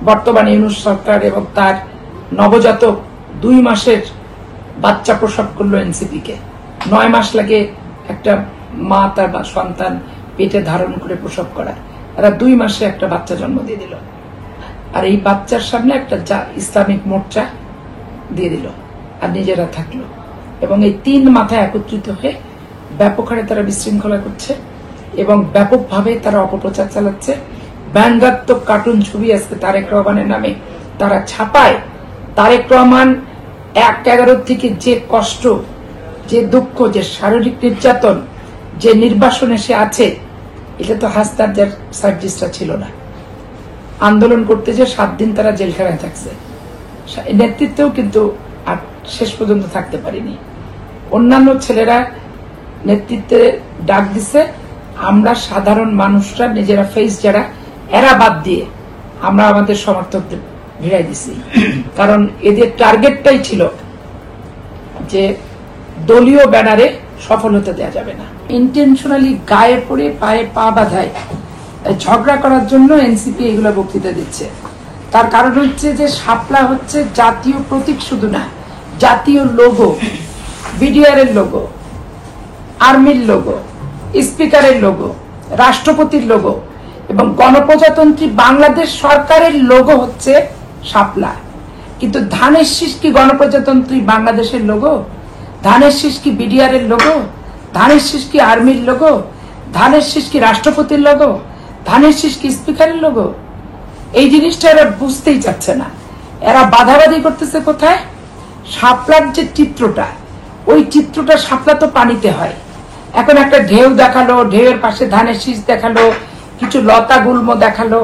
বর্তমানে ইউনূস সরকার এবং তার নবজাতক 2 মাসের বাচ্চা প্রসব করলো এনসিপি কে। 9 মাস লাগে একটা মা তার সন্তান পেটে ধারণ করে প্রসব করায়, এরা 2 মাসে একটা বাচ্চা জন্ম দিয়ে দিল। আর এই বাচ্চার সামনে একটা ইসলামিক মোর্চা দিয়ে দিল আর নিজেরা থাকলো। এবং এই 3 মাথা একত্রিত হয়ে ব্যাপক হারে তারা বিশৃঙ্খলা করছে এবং ব্যাপকভাবে তারা অপপ্রচার চালাচ্ছে। ব্যঙ্গাত্মক কার্টুন ছবি আজকে তারেক রহমানের নামে তারা ছাপায়। তারেক রহমান 1/11 থেকে যে কষ্ট, যে দুঃখ, যে শারীরিক নির্যাতন, যে নির্বাসনে সে আছে, এটা তো হাসনাত সার্জিসটা ছিল না। আন্দোলন করতে যে 7 দিন তারা জেলখানায় থাকছে, নেতৃত্বেও কিন্তু আর শেষ পর্যন্ত থাকতে পারিনি। অন্যান্য ছেলেরা নেতৃত্বে ডাক দিছে, আমরা সাধারণ মানুষরা নিজেরা ফেস যারা, এরা বাদ দিয়ে আমরা আমাদের সমর্থকদের ভিড়াই দিছি। কারণ এদের টার্গেটটাই ছিল যে দলীয় ব্যানারে সফল হতে দেওয়া যাবে না। ইন্টেনশনালি গায়ে পড়ে পায়ে পা বাঁধায় ঝগড়া করার জন্য এনসিপি এগুলো বক্তৃতা দিচ্ছে। তার কারণ হচ্ছে যে শাপলা হচ্ছে জাতীয় প্রতীক, শুধু না, জাতীয় লোগো, বিডিআর এর লোগো, আর্মির লোগো, স্পিকারের লোগো, রাষ্ট্রপতির লোগো এবং গণপ্রজাতন্ত্রী বাংলাদেশ সরকারের লোগো হচ্ছে শাপলা। কিন্তু ধানের শীষ কি গণপ্রজাতন্ত্রী বাংলাদেশের লোগো? ধানের শীষ কি বিডিআর এর লোগো? ধানের শীষ কি আর্মির লোগো? ধানের শীষ কি রাষ্ট্রপতির লোগো? ধানের শীষ কি স্পিকারের লোগো? এই জিনিসটা এরা বুঝতেই চাচ্ছে না। এরা বাধাবাধি করতেছে কোথায়? শাপলার যে চিত্রটা, ওই চিত্রটা শাপলা তো পানিতে হয়। এখন একটা ঢেউ দেখালো, ঢেউয়ের পাশে ধানের শীষ দেখালো, কিছু লতা গুল্ম দেখালো,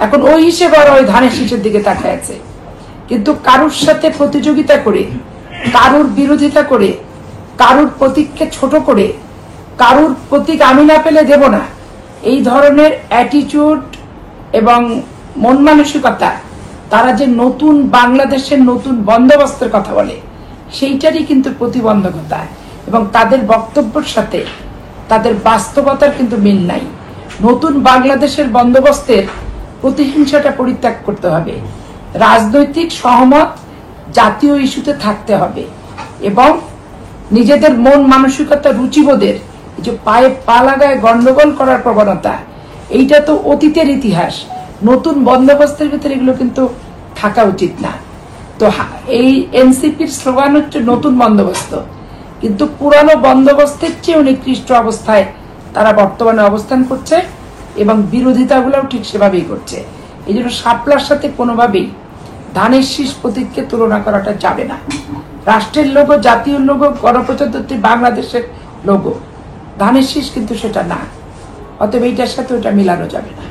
এখন ওই হিসেবে ওরা ওই ধানের শীষের দিকে তাকায় আছে। কিন্তু কারুর সাথে প্রতিযোগিতা করে, কারুর বিরোধিতা করে, কারুর প্রতীককে ছোট করে, কারুর প্রতীক আমি না পেলে দেব না, এই ধরনের অ্যাটিটিউড এবং মন মানসিকতা, তারা যে নতুন বাংলাদেশের নতুন বন্দোবস্তের কথা বলে, সেইটারই কিন্তু প্রতিবন্ধকতা এবং তাদের বক্তব্যের সাথে তাদের বাস্তবতার কিন্তু মিল নাই। নতুন বাংলাদেশের বন্দোবস্তের প্রতিহিংসাটা পরিত্যাগ করতে হবে, রাজনৈতিক সহমত জাতীয় ইস্যুতে থাকতে হবে এবং নিজেদের মন মানসিকতা, রুচিবোধের এই যে পায়ে পা লাগায় গন্ডগোল করার প্রবণতা, এইটা তো অতীতের ইতিহাস। নতুন বন্দোবস্তের ভিতরে এগুলো কিন্তু থাকা উচিত না। তো এই এনসিপির স্লোগান হচ্ছে নতুন বন্দোবস্ত, কিন্তু পুরানো বন্দোবস্তের চেয়ে নিকৃষ্ট অবস্থায় তারা বর্তমানে অবস্থান করছে এবং বিরোধিতাগুলোও ঠিক সেভাবেই করছে। এই জন্য শাপলার সাথে কোনোভাবেই ধানের শীষ প্রতীককে তুলনা করাটা যাবে না। রাষ্ট্রের লোগো, জাতীয় লোগো, গণপ্রজাতন্ত্রী বাংলাদেশের লোগো, ধানের শীষ কিন্তু সেটা না। অতএব এইটার সাথে ওটা মিলানো যাবে না।